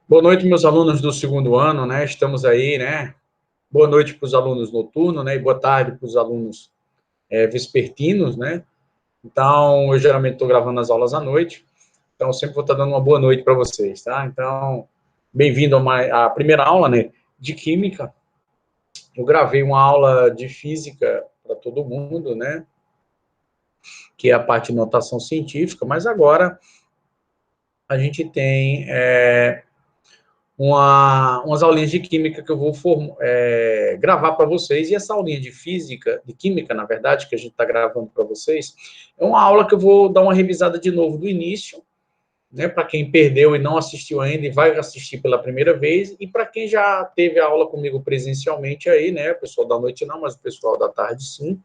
Boa noite, meus alunos do segundo ano, né? Estamos aí, né? Boa noite para os alunos noturnos, né? E boa tarde para os alunos vespertinos, né? Então, eu geralmente estou gravando as aulas à noite, então sempre vou estar dando uma boa noite para vocês, tá? Então, bem-vindo à primeira aula, né? De Química. Eu gravei uma aula de Física para todo mundo, né? Que é a parte de notação científica, mas agora a gente tem umas aulinhas de química que eu vou gravar para vocês, e essa aulinha de física, de química, na verdade, que a gente está gravando para vocês, é uma aula que eu vou dar uma revisada de novo do início, né, para quem perdeu e não assistiu ainda e vai assistir pela primeira vez, e para quem já teve a aula comigo presencialmente aí, né, o pessoal da noite não, mas o pessoal da tarde sim,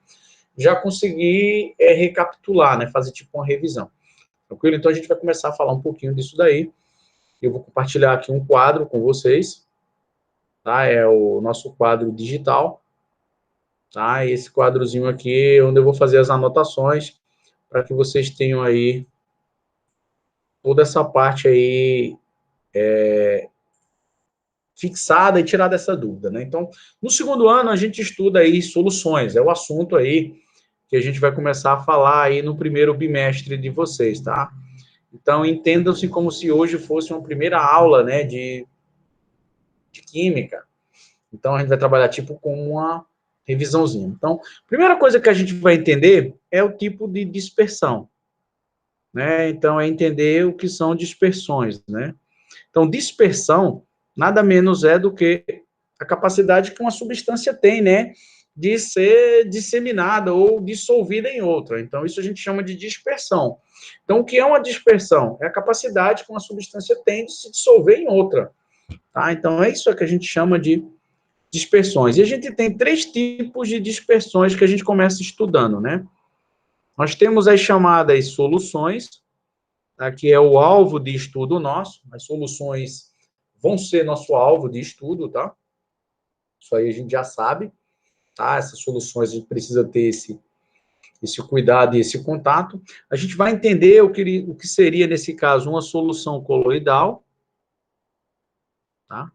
já consegui recapitular, né, fazer tipo uma revisão. Tranquilo? Então a gente vai começar a falar um pouquinho disso daí. Eu vou compartilhar aqui um quadro com vocês, tá? É o nosso quadro digital, tá? Esse quadrozinho aqui, onde eu vou fazer as anotações, para que vocês tenham aí toda essa parte aí fixada e tirar dessa dúvida, né? Então, no segundo ano, a gente estuda aí soluções, é o assunto aí que a gente vai começar a falar aí no primeiro bimestre de vocês, tá? Então, entendam-se como se hoje fosse uma primeira aula, né, de química. Então, a gente vai trabalhar tipo com uma revisãozinha. Então, a primeira coisa que a gente vai entender é o tipo de dispersão, né? Então, é entender o que são dispersões, né? Então, dispersão nada menos é do que a capacidade que uma substância tem, né, de ser disseminada ou dissolvida em outra. Então, isso a gente chama de dispersão. Então, o que é uma dispersão? É a capacidade que uma substância tem de se dissolver em outra, tá? Então, é isso que a gente chama de dispersões. E a gente tem três tipos de dispersões que a gente começa estudando, né? Nós temos as chamadas soluções, tá, que é o alvo de estudo nosso. As soluções vão ser nosso alvo de estudo, tá? Isso aí a gente já sabe, tá? Essas soluções a gente precisa ter esse cuidado e esse contato. A gente vai entender o que seria, nesse caso, uma solução coloidal, tá?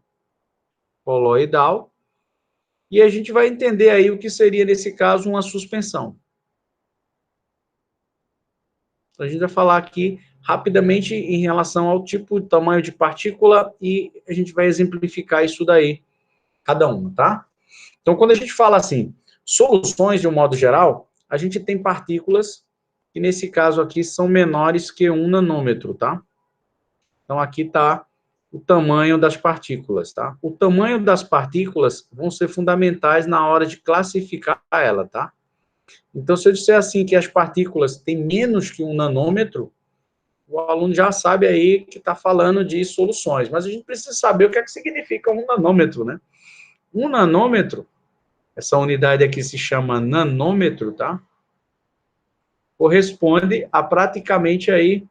Coloidal. E a gente vai entender aí o que seria, nesse caso, uma suspensão. A gente vai falar aqui rapidamente em relação ao tipo de tamanho de partícula e a gente vai exemplificar isso daí, cada uma, tá? Então, quando a gente fala assim, soluções de um modo geral, a gente tem partículas que, nesse caso aqui, são menores que 1 nanômetro, tá? Então, aqui está o tamanho das partículas, tá? O tamanho das partículas vão ser fundamentais na hora de classificar ela, tá? Então, se eu disser assim que as partículas têm menos que 1 nanômetro, o aluno já sabe aí que está falando de soluções, mas a gente precisa saber o que é que significa 1 nanômetro, né? 1 nanômetro, essa unidade aqui se chama nanômetro, tá? Corresponde a praticamente aí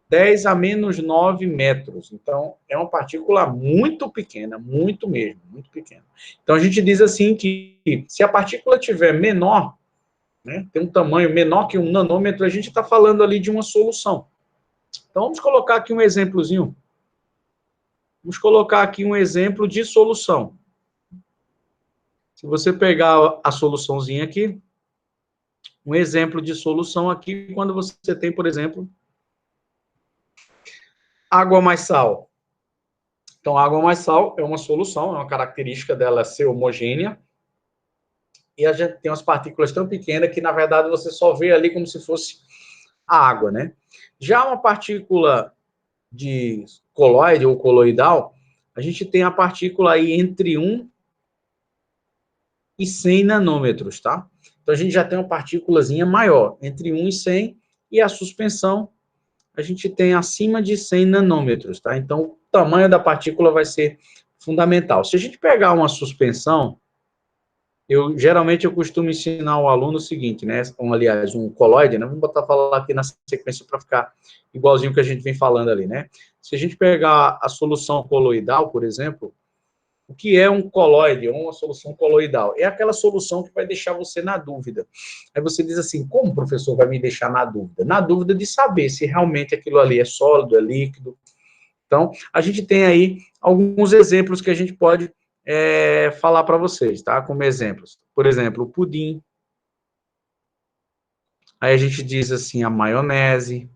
10 a menos 9 metros. Então, é uma partícula muito pequena, muito mesmo, muito pequena. Então, a gente diz assim que se a partícula tiver menor, né, tem um tamanho menor que 1 nanômetro, a gente está falando ali de uma solução. Então, vamos colocar aqui um exemplozinho. Vamos colocar aqui um exemplo de solução. Se você pegar a soluçãozinha aqui, um exemplo de solução aqui, quando você tem, por exemplo, água mais sal. Então, água mais sal é uma solução, é uma característica dela ser homogênea, e a gente tem umas partículas tão pequenas que, na verdade, você só vê ali como se fosse a água, né? Já uma partícula de coloide ou coloidal, a gente tem a partícula aí entre 1 e 100 nanômetros, tá? Então, a gente já tem uma partículazinha maior, entre 1 e 100, e a suspensão, a gente tem acima de 100 nanômetros, tá? Então, o tamanho da partícula vai ser fundamental. Se a gente pegar uma suspensão, geralmente eu costumo ensinar o aluno o seguinte, né? Aliás, um coloide, né? Vamos botar falar aqui na sequência para ficar igualzinho que a gente vem falando ali, né? Se a gente pegar a solução coloidal, por exemplo, o que é um coloide, ou uma solução coloidal? É aquela solução que vai deixar você na dúvida. Aí você diz assim, como o professor vai me deixar na dúvida? Na dúvida de saber se realmente aquilo ali é sólido, é líquido. Então, a gente tem aí alguns exemplos que a gente pode falar para vocês, tá? Como exemplos. Por exemplo, o pudim. Aí a gente diz assim, a maionese.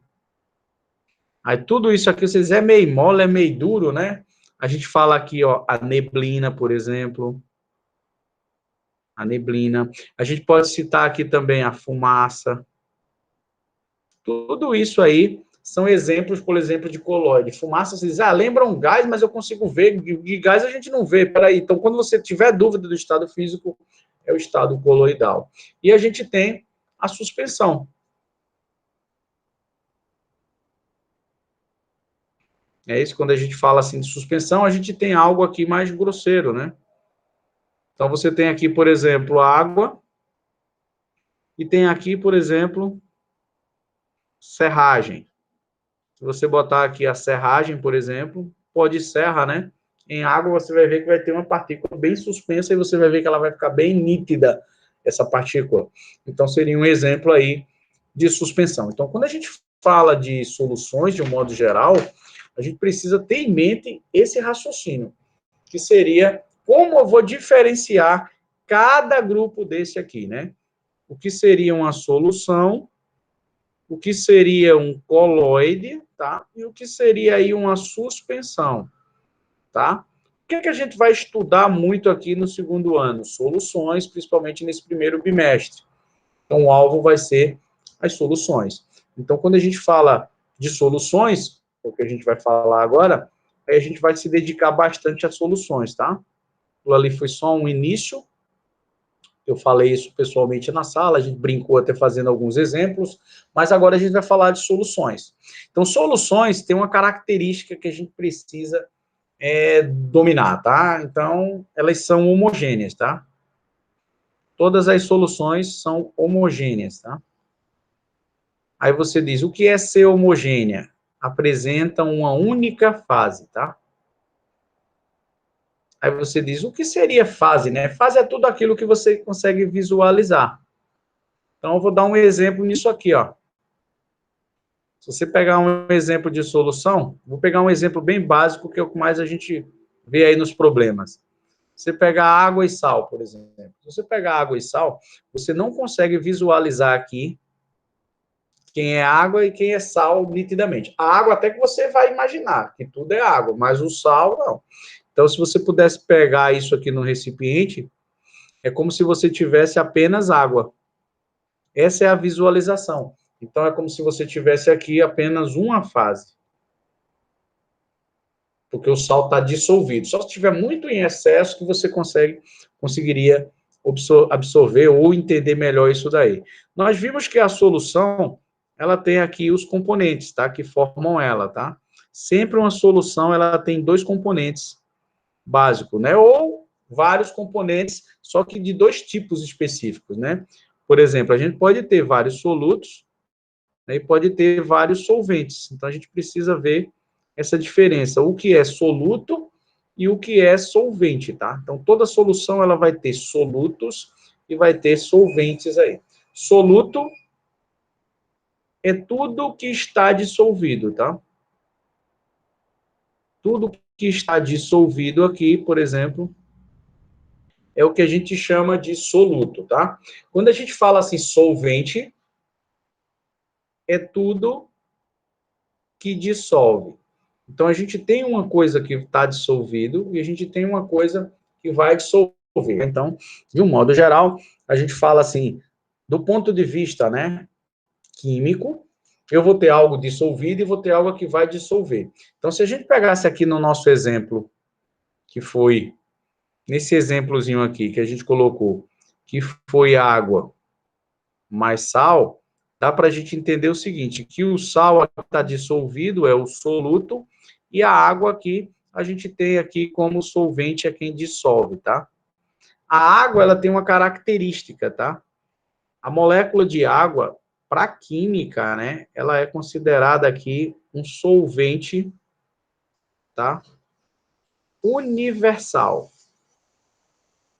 Aí tudo isso aqui, vocês é meio mole, é meio duro, né? A gente fala aqui, ó, a neblina, por exemplo. A neblina. A gente pode citar aqui também a fumaça. Tudo isso aí são exemplos, por exemplo, de colóide. Fumaça, vocês dizem, lembra um gás, mas eu consigo ver. De gás a gente não vê. Peraí. Então, quando você tiver dúvida do estado físico, é o estado coloidal. E a gente tem a suspensão. É isso, quando a gente fala assim de suspensão, a gente tem algo aqui mais grosseiro, né? Então, você tem aqui, por exemplo, a água, e tem aqui, por exemplo, serragem. Se você botar aqui a serragem, por exemplo, pó de serra, né? Em água, você vai ver que vai ter uma partícula bem suspensa e você vai ver que ela vai ficar bem nítida, essa partícula. Então, seria um exemplo aí de suspensão. Então, quando a gente fala de soluções, de um modo geral, a gente precisa ter em mente esse raciocínio, que seria como eu vou diferenciar cada grupo desse aqui, né? O que seria uma solução, o que seria um coloide, tá? E o que seria aí uma suspensão, tá? O que a gente vai estudar muito aqui no segundo ano? Soluções, principalmente nesse primeiro bimestre. Então, o alvo vai ser as soluções. Então, quando a gente fala de soluções, o que a gente vai falar agora, aí a gente vai se dedicar bastante às soluções, tá? Aquilo ali foi só um início. Eu falei isso pessoalmente na sala, a gente brincou até fazendo alguns exemplos, mas agora a gente vai falar de soluções. Então, soluções têm uma característica que a gente precisa dominar, tá? Então, elas são homogêneas, tá? Todas as soluções são homogêneas, tá? Aí você diz, o que é ser homogênea? Apresenta uma única fase, tá? Aí você diz, o que seria fase, né? Fase é tudo aquilo que você consegue visualizar. Então, eu vou dar um exemplo nisso aqui, ó. Se você pegar um exemplo de solução, vou pegar um exemplo bem básico, que é o que mais a gente vê aí nos problemas. Você pegar água e sal, por exemplo. Se você pegar água e sal, você não consegue visualizar aqui quem é água e quem é sal nitidamente. A água até que você vai imaginar, que tudo é água, mas o sal não. Então, se você pudesse pegar isso aqui no recipiente, é como se você tivesse apenas água. Essa é a visualização. Então, é como se você tivesse aqui apenas uma fase. Porque o sal está dissolvido. Só se tiver muito em excesso que você conseguiria absorver ou entender melhor isso daí. Nós vimos que a solução, ela tem aqui os componentes, tá? Que formam ela, tá? Sempre uma solução, ela tem dois componentes básicos, né? Ou vários componentes, só que de dois tipos específicos, né? Por exemplo, a gente pode ter vários solutos, né, e pode ter vários solventes. Então, a gente precisa ver essa diferença, o que é soluto e o que é solvente, tá? Então, toda solução, ela vai ter solutos e vai ter solventes aí. Soluto é tudo que está dissolvido, tá? Tudo que está dissolvido aqui, por exemplo, é o que a gente chama de soluto, tá? Quando a gente fala assim, solvente, é tudo que dissolve. Então, a gente tem uma coisa que está dissolvido e a gente tem uma coisa que vai dissolver. Então, de um modo geral, a gente fala assim, do ponto de vista, né, químico, eu vou ter algo dissolvido e vou ter algo que vai dissolver. Então, se a gente pegasse aqui no nosso exemplo, que foi, nesse exemplozinho aqui que a gente colocou, que foi água mais sal, dá para a gente entender o seguinte, que o sal está dissolvido, é o soluto, e a água aqui, a gente tem aqui como solvente é quem dissolve, tá? A água, ela tem uma característica, tá? A molécula de água, para química, né, ela é considerada aqui um solvente, tá? Universal.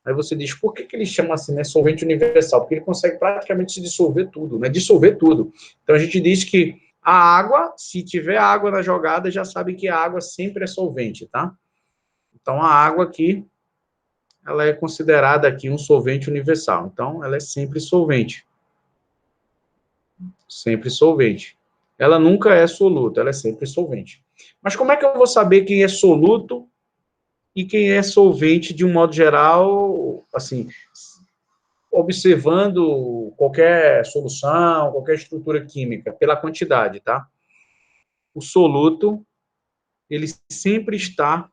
Aí você diz, por que ele chama assim, né, solvente universal? Porque ele consegue praticamente se dissolver tudo, né? Dissolver tudo. Então a gente diz que A água, se tiver água na jogada, já sabe que a água sempre é solvente, tá? Então, a água aqui, ela é considerada aqui um solvente universal. Então, ela é sempre solvente. Sempre solvente. Ela nunca é soluto, ela é sempre solvente. Mas como é que eu vou saber quem é soluto e quem é solvente de um modo geral, assim, observando qualquer solução, qualquer estrutura química, pela quantidade, tá? O soluto, ele sempre está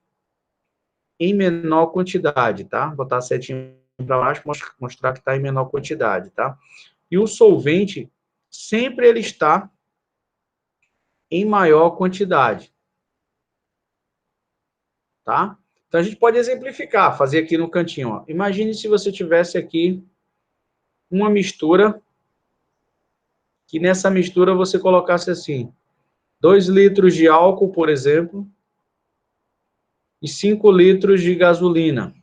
em menor quantidade, tá? Vou botar a setinha para baixo, mostrar que está em menor quantidade, tá? E o solvente, sempre ele está em maior quantidade, tá? Então, a gente pode exemplificar, fazer aqui no cantinho, ó. Imagine se você tivesse aqui uma mistura, que nessa mistura você colocasse assim, 2 litros de álcool, por exemplo, e 5 litros de gasolina,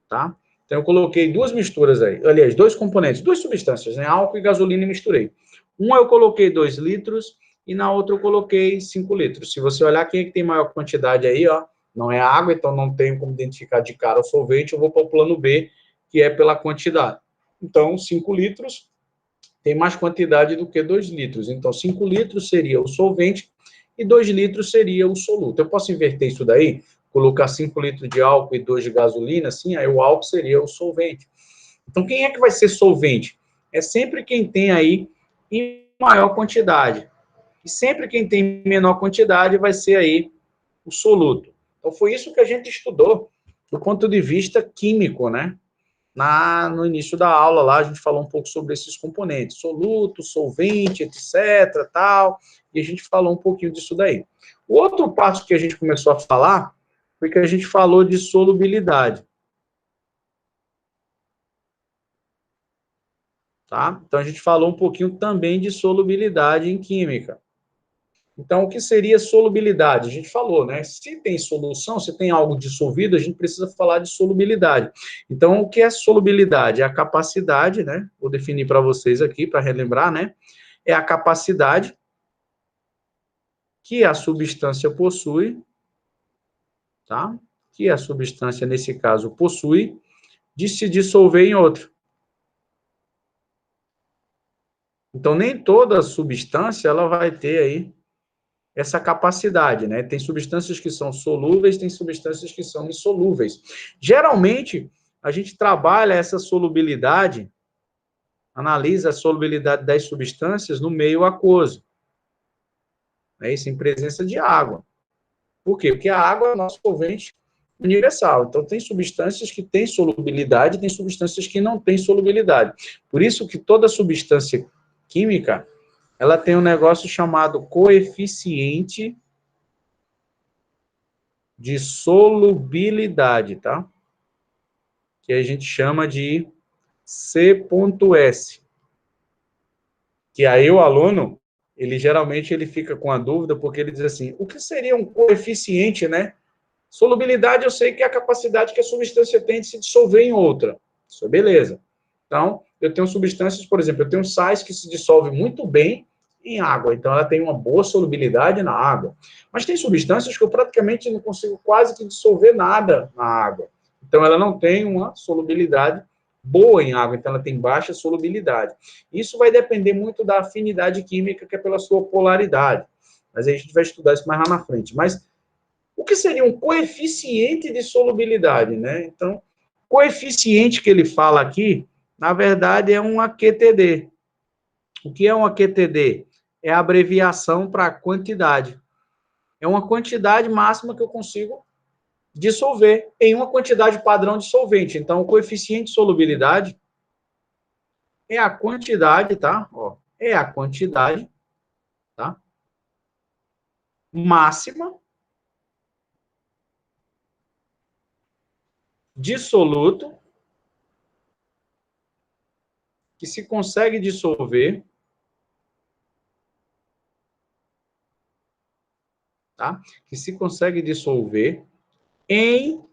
tá? Então, eu coloquei duas misturas aí, aliás, dois componentes, duas substâncias, né? Álcool e gasolina e misturei. Uma eu coloquei 2 litros e na outra eu coloquei 5 litros. Se você olhar quem é que tem maior quantidade aí, ó, não é água, então não tenho como identificar de cara o solvente, eu vou para o plano B, que é pela quantidade. Então, 5 litros tem mais quantidade do que 2 litros. Então, 5 litros seria o solvente e 2 litros seria o soluto. Eu posso inverter isso daí? Colocar 5 litros de álcool e 2 de gasolina, assim, aí o álcool seria o solvente. Então, quem é que vai ser solvente? É sempre quem tem aí em maior quantidade. E sempre quem tem menor quantidade vai ser aí o soluto. Então, foi isso que a gente estudou do ponto de vista químico, né? No início da aula lá, a gente falou um pouco sobre esses componentes, soluto, solvente, etc, tal, e a gente falou um pouquinho disso daí. O outro passo que a gente começou a falar foi que a gente falou de solubilidade, tá? Então, a gente falou um pouquinho também de solubilidade em química. Então, o que seria solubilidade? A gente falou, né? Se tem solução, se tem algo dissolvido, a gente precisa falar de solubilidade. Então, o que é solubilidade? É a capacidade, né? Vou definir para vocês aqui, para relembrar, né? É a capacidade que a substância possui, tá? Que a substância, nesse caso, possui, de se dissolver em outro. Então, nem toda substância ela vai ter aí essa capacidade, né? Tem substâncias que são solúveis, tem substâncias que são insolúveis. Geralmente, a gente trabalha essa solubilidade, analisa a solubilidade das substâncias no meio aquoso, né? Isso em presença de água. Por quê? Porque a água é o nosso solvente universal. Então, tem substâncias que têm solubilidade, tem substâncias que não têm solubilidade. Por isso que toda substância química, ela tem um negócio chamado coeficiente de solubilidade, tá? Que a gente chama de C.S. Que aí o aluno, ele geralmente ele fica com a dúvida porque ele diz assim, o que seria um coeficiente, né? Solubilidade eu sei que é a capacidade que a substância tem de se dissolver em outra. Isso é beleza. Então, eu tenho substâncias, por exemplo, eu tenho sais que se dissolvem muito bem em água, então ela tem uma boa solubilidade na água. Mas tem substâncias que eu praticamente não consigo quase que dissolver nada na água. Então ela não tem uma solubilidade boa em água, então ela tem baixa solubilidade. Isso vai depender muito da afinidade química, que é pela sua polaridade. Mas aí a gente vai estudar isso mais lá na frente. Mas o que seria um coeficiente de solubilidade, né? Então, coeficiente que ele fala aqui, na verdade, é um AQTD. O que é um AQTD? É a abreviação para quantidade. É uma quantidade máxima que eu consigo dissolver em uma quantidade padrão de solvente. Então, o coeficiente de solubilidade é a quantidade, tá? Ó, é a quantidade, tá? Máxima de soluto que se consegue dissolver, tá? Que se consegue dissolver em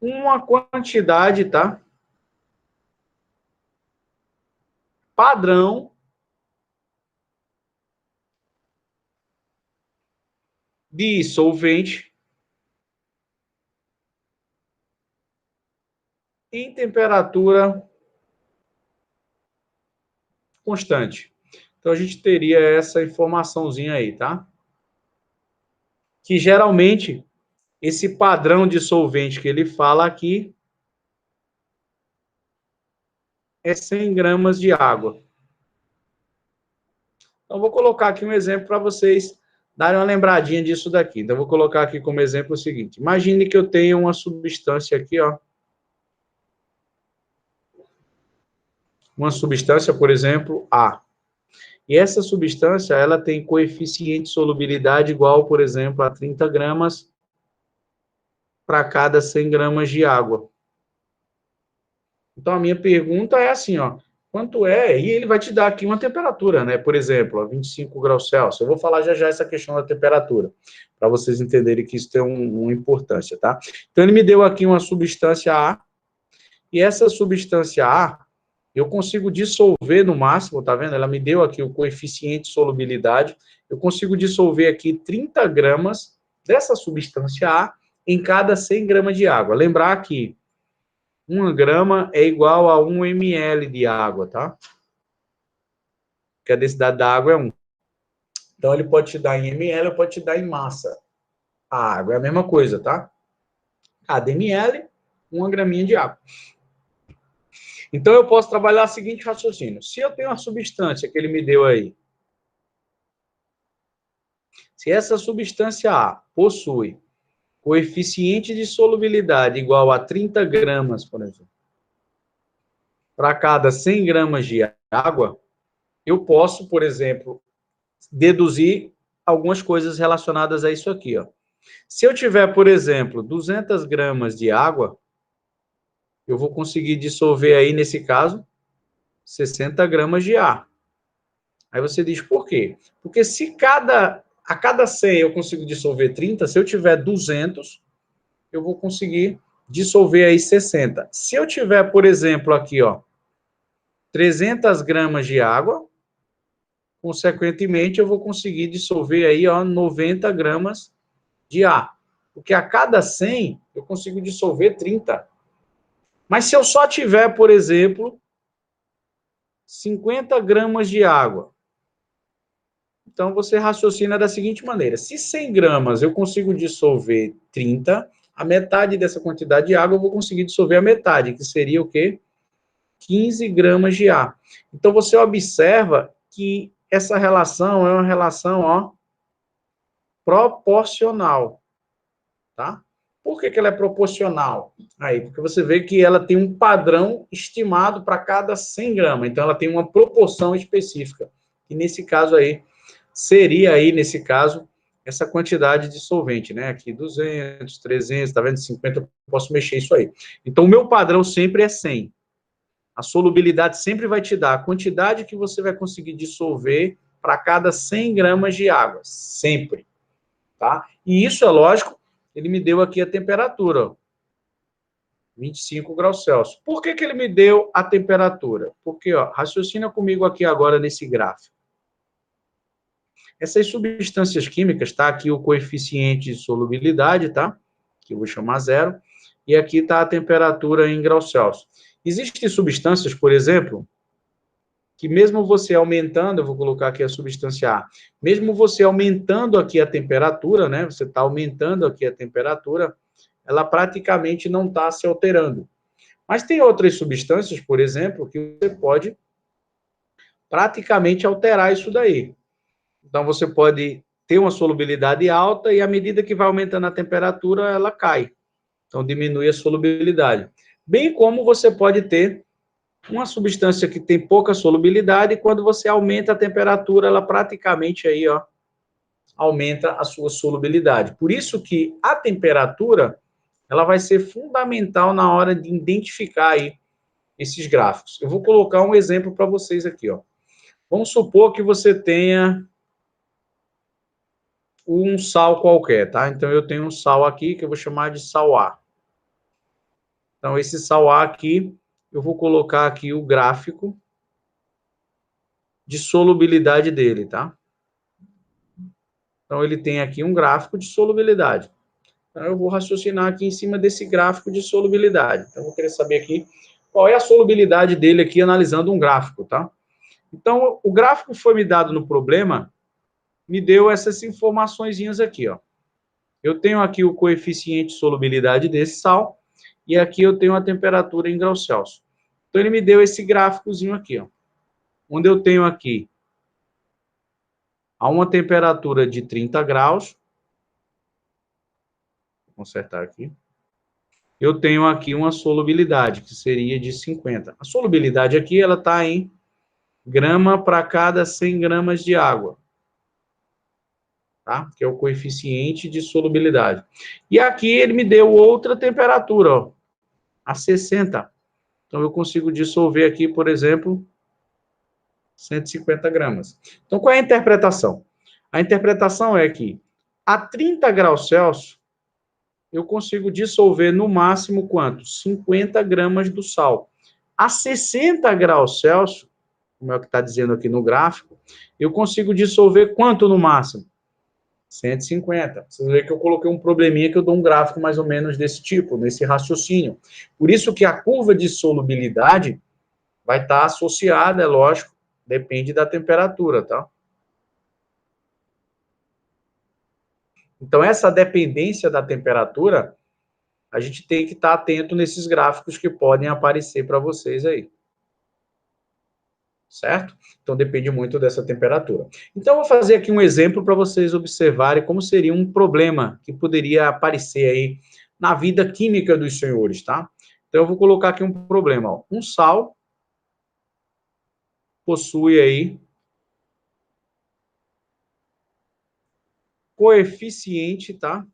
uma quantidade, tá? padrão de solvente em temperatura constante. Então, a gente teria essa informaçãozinha aí, tá? Que geralmente, esse padrão de solvente que ele fala aqui é 100 gramas de água. Então, vou colocar aqui um exemplo para vocês darem uma lembradinha disso daqui. Então, vou colocar aqui como exemplo o seguinte. Imagine que eu tenho uma substância aqui, ó. Uma substância, por exemplo, A. E essa substância, ela tem coeficiente de solubilidade igual, por exemplo, a 30 gramas para cada 100 gramas de água. Então, a minha pergunta é assim, ó, quanto é? E ele vai te dar aqui uma temperatura, né? Por exemplo, a 25 graus Celsius. Eu vou falar já já essa questão da temperatura, para vocês entenderem que isso tem uma importância, tá? Então, ele me deu aqui uma substância A, e essa substância A, eu consigo dissolver no máximo, tá vendo? Ela me deu aqui o coeficiente de solubilidade, eu consigo dissolver aqui 30 gramas dessa substância A em cada 100 gramas de água. Lembrar que 1 grama é igual a 1 ml de água, tá? Porque a densidade da água é 1. Então, ele pode te dar em ml ou pode te dar em massa. A água é a mesma coisa, tá? Cada ml, 1 graminha de água. Então, eu posso trabalhar o seguinte raciocínio. Se eu tenho uma substância que ele me deu aí, se essa substância A possui coeficiente de solubilidade igual a 30 gramas, por exemplo, para cada 100 gramas de água, eu posso, por exemplo, deduzir algumas coisas relacionadas a isso aqui, ó. Se eu tiver, por exemplo, 200 gramas de água, eu vou conseguir dissolver aí, nesse caso, 60 gramas de ar. Aí você diz, por quê? Porque se a cada 100 eu consigo dissolver 30, se eu tiver 200, eu vou conseguir dissolver aí 60. Se eu tiver, por exemplo, aqui, ó, 300 gramas de água, consequentemente, eu vou conseguir dissolver aí, ó, 90 gramas de ar. Porque a cada 100, eu consigo dissolver 30. Mas se eu só tiver, por exemplo, 50 gramas de água, então você raciocina da seguinte maneira: se 100 gramas eu consigo dissolver 30, a metade dessa quantidade de água eu vou conseguir dissolver a metade, que seria o quê? 15 gramas de ar. Então você observa que essa relação é uma relação, ó, proporcional, tá? Por que ela é proporcional? Aí, porque você vê que ela tem um padrão estimado para cada 100 gramas, então ela tem uma proporção específica, que nesse caso aí, seria aí, nesse caso, essa quantidade de solvente, né? Aqui 200, 300, tá vendo? 50, eu posso mexer isso aí. Então, o meu padrão sempre é 100. A solubilidade sempre vai te dar a quantidade que você vai conseguir dissolver para cada 100 gramas de água, sempre, tá? E isso é lógico, ele me deu aqui a temperatura, ó, 25 graus Celsius. Por que ele me deu a temperatura? Porque, ó, raciocina comigo aqui agora nesse gráfico. Essas substâncias químicas, tá? Aqui o coeficiente de solubilidade, tá? Que eu vou chamar 0. E aqui está a temperatura em graus Celsius. Existem substâncias, por exemplo, que mesmo você aumentando, eu vou colocar aqui a substância A, mesmo você aumentando aqui a temperatura, né? Você está aumentando aqui a temperatura, ela praticamente não está se alterando. Mas tem outras substâncias, por exemplo, que você pode praticamente alterar isso daí. Então, você pode ter uma solubilidade alta e, à medida que vai aumentando a temperatura, ela cai. Então, diminui a solubilidade. Bem como você pode ter uma substância que tem pouca solubilidade e, quando você aumenta a temperatura, ela praticamente aí, ó, aumenta a sua solubilidade. Por isso que a temperatura, ela vai ser fundamental na hora de identificar aí esses gráficos. Eu vou colocar um exemplo para vocês aqui, ó. Vamos supor que você tenha um sal qualquer, tá? Então, eu tenho um sal aqui que eu vou chamar de sal A. Então, esse sal A aqui, eu vou colocar aqui o gráfico de solubilidade dele, tá? Então, ele tem aqui um gráfico de solubilidade. Então, eu vou raciocinar aqui em cima desse gráfico de solubilidade. Então, eu vou querer saber aqui qual é a solubilidade dele aqui, analisando um gráfico, tá? Então, o gráfico que foi me dado no problema, me deu essas informaçõezinhas aqui, ó. Eu tenho aqui o coeficiente de solubilidade desse sal, e aqui eu tenho a temperatura em graus Celsius. Então, ele me deu esse gráficozinho aqui, ó, onde eu tenho aqui a uma temperatura de 30 graus, vou consertar aqui, eu tenho aqui uma solubilidade, que seria de 50. A solubilidade aqui, ela está em grama para cada 100 gramas de água, tá? Que é o coeficiente de solubilidade. E aqui ele me deu outra temperatura, ó, a 60. Então, eu consigo dissolver aqui, por exemplo, 150 gramas. Então, qual é a interpretação? A interpretação é que a 30 graus Celsius, eu consigo dissolver no máximo quanto? 50 gramas do sal. A 60 graus Celsius, como é o que está dizendo aqui no gráfico, eu consigo dissolver quanto no máximo? 150. Vocês veem que eu coloquei um probleminha que eu dou um gráfico mais ou menos desse tipo, nesse raciocínio. Por isso que a curva de solubilidade vai estar associada, é lógico, depende da temperatura, tá? Então, essa dependência da temperatura, a gente tem que estar atento nesses gráficos que podem aparecer para vocês aí. Certo? Então, depende muito dessa temperatura. Então, eu vou fazer aqui um exemplo para vocês observarem como seria um problema que poderia aparecer aí na vida química dos senhores, tá? Então, eu vou colocar aqui um problema. Ó. Um sal possui aí coeficiente, tá?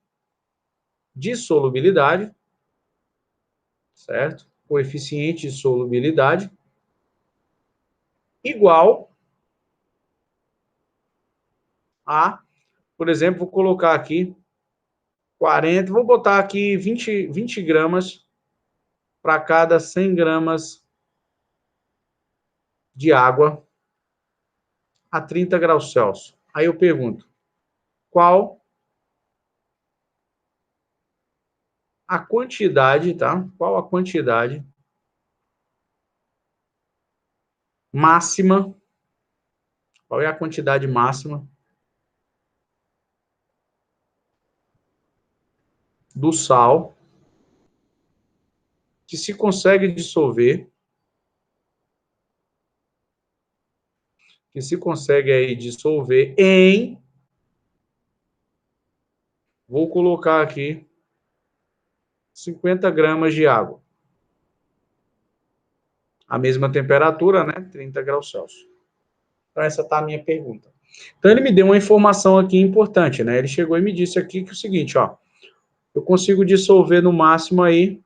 De solubilidade, certo? Coeficiente de solubilidade igual a, por exemplo, vou colocar aqui 40, vou botar aqui 20 gramas para cada 100 gramas de água a 30 graus Celsius. Aí eu pergunto, qual a quantidade, tá? Qual a quantidade máxima, qual é a quantidade máxima do sal que se consegue dissolver, aí dissolver em, vou colocar aqui 50 gramas de água. A mesma temperatura, né? 30 graus Celsius. Então, essa tá a minha pergunta. Então, ele me deu uma informação aqui importante, né? Ele chegou e me disse aqui que é o seguinte, ó, eu consigo dissolver no máximo aí,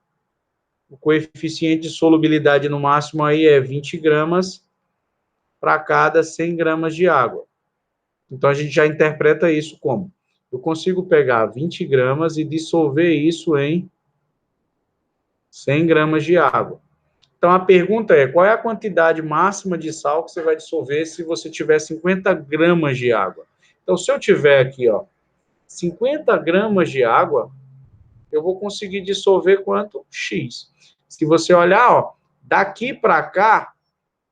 o coeficiente de solubilidade no máximo aí é 20 gramas para cada 100 gramas de água. Então, a gente já interpreta isso como? Eu consigo pegar 20 gramas e dissolver isso em 100 gramas de água. Então, a pergunta é, qual é a quantidade máxima de sal que você vai dissolver se você tiver 50 gramas de água? Então, se eu tiver aqui, ó, 50 gramas de água, eu vou conseguir dissolver quanto? X. Se você olhar, ó, daqui para cá,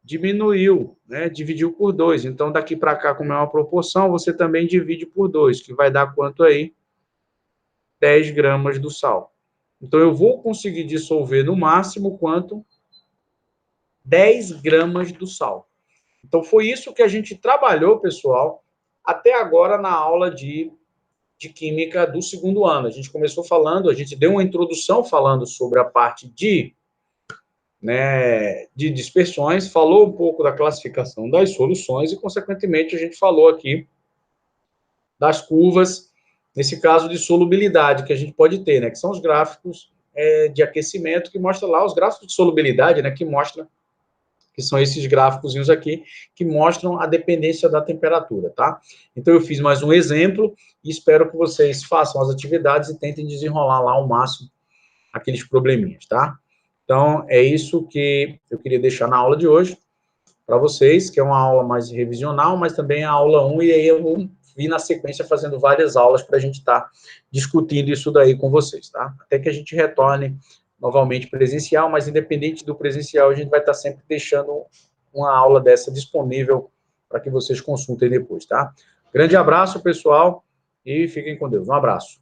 diminuiu, né? Dividiu por 2. Então, daqui para cá, como é uma proporção, você também divide por 2, que vai dar quanto aí? 10 gramas do sal. Então, eu vou conseguir dissolver no máximo quanto? 10 gramas do sal. Então, foi isso que a gente trabalhou, pessoal, até agora na aula de Química do segundo ano. A gente começou falando, a gente deu uma introdução falando sobre a parte de dispersões, falou um pouco da classificação das soluções e, consequentemente, a gente falou aqui das curvas, nesse caso de solubilidade que a gente pode ter, né, que são os gráficos de aquecimento, que mostra lá os gráficos de solubilidade, né, que são esses gráficos aqui, que mostram a dependência da temperatura, tá? Então, eu fiz mais um exemplo e espero que vocês façam as atividades e tentem desenrolar lá ao máximo aqueles probleminhas, tá? Então, é isso que eu queria deixar na aula de hoje. para vocês, que é uma aula mais revisional, mas também a aula 1, e aí eu vou vir na sequência fazendo várias aulas para a gente estar discutindo isso daí com vocês, tá? Até que a gente retorne novamente presencial, mas independente do presencial, a gente vai estar sempre deixando uma aula dessa disponível para que vocês consultem depois, tá? Grande abraço, pessoal, e fiquem com Deus. Um abraço.